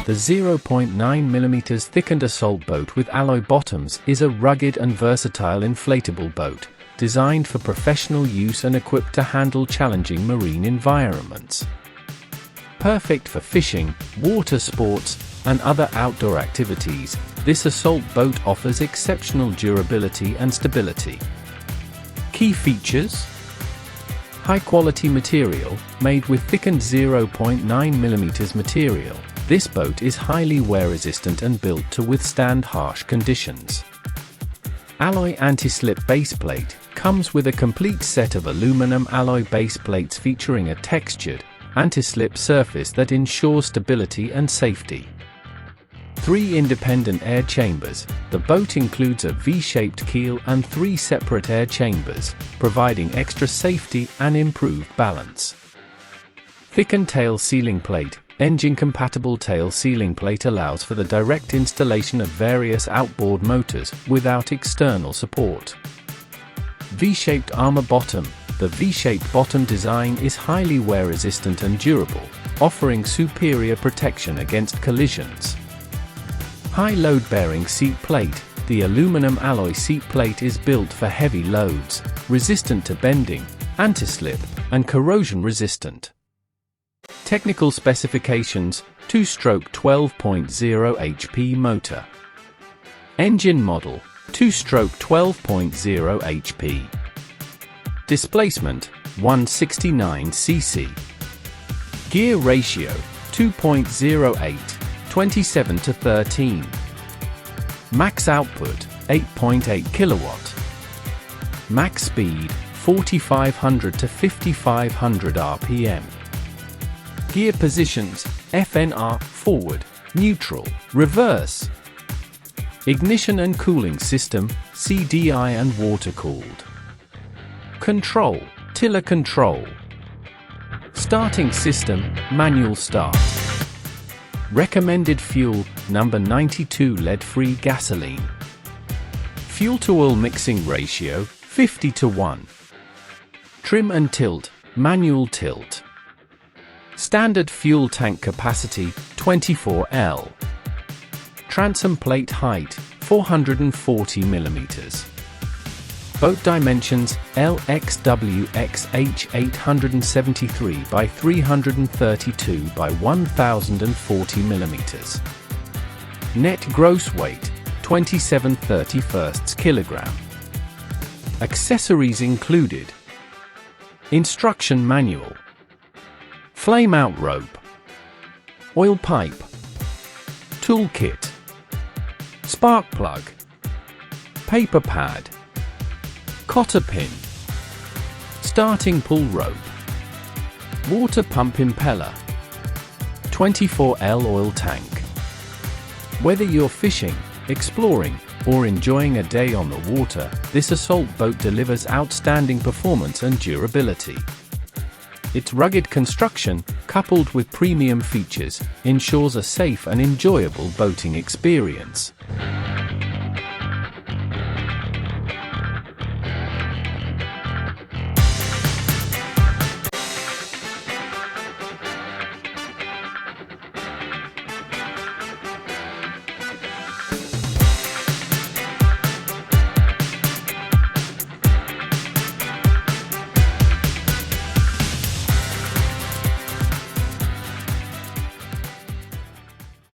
The 0.9mm Thickened Assault Boat with alloy bottoms is a rugged and versatile inflatable boat, designed for professional use and equipped to handle challenging marine environments. Perfect for fishing, water sports, and other outdoor activities, this assault boat offers exceptional durability and stability. Key features: high-quality material, made with thickened 0.9mm material. This boat is highly wear-resistant and built to withstand harsh conditions. Alloy anti-slip baseplate comes with a complete set of aluminum alloy base plates featuring a textured, anti-slip surface that ensures stability and safety. 3 independent air chambers. The boat includes a V-shaped keel and 3 separate air chambers, providing extra safety and improved balance. Thickened tail sealing plate. Engine-compatible tail sealing plate allows for the direct installation of various outboard motors without external support. V-shaped armor bottom. The V-shaped bottom design is highly wear-resistant and durable, offering superior protection against collisions. High load-bearing seat plate. The aluminum alloy seat plate is built for heavy loads, resistant to bending, anti-slip, and corrosion-resistant. Technical specifications: 2-stroke 12.0 HP motor. Engine model: 2-stroke 12.0 HP. Displacement: 169 cc. Gear ratio: 2.08, 27:13. Max output: 8.8 kilowatt. Max speed: 4500 to 5500 RPM. Gear positions: FNR, forward, neutral, reverse. Ignition and cooling system: CDI and water-cooled. Control: tiller control. Starting system: manual start. Recommended fuel: number 92 lead-free gasoline. Fuel-to-oil mixing ratio: 50:1. Trim and tilt: manual tilt. Standard fuel tank capacity: 24 L. Transom plate height: 440 mm. Boat dimensions: LXWXH 873 by 332 by 1040 mm. Net gross weight: 27/31 kg. Accessories included: instruction manual, flame-out rope, oil pipe, toolkit, spark plug, paper pad, cotter pin, starting pull rope, water pump impeller, 24L oil tank. Whether you're fishing, exploring, or enjoying a day on the water, this assault boat delivers outstanding performance and durability. Its rugged construction, coupled with premium features, ensures a safe and enjoyable boating experience.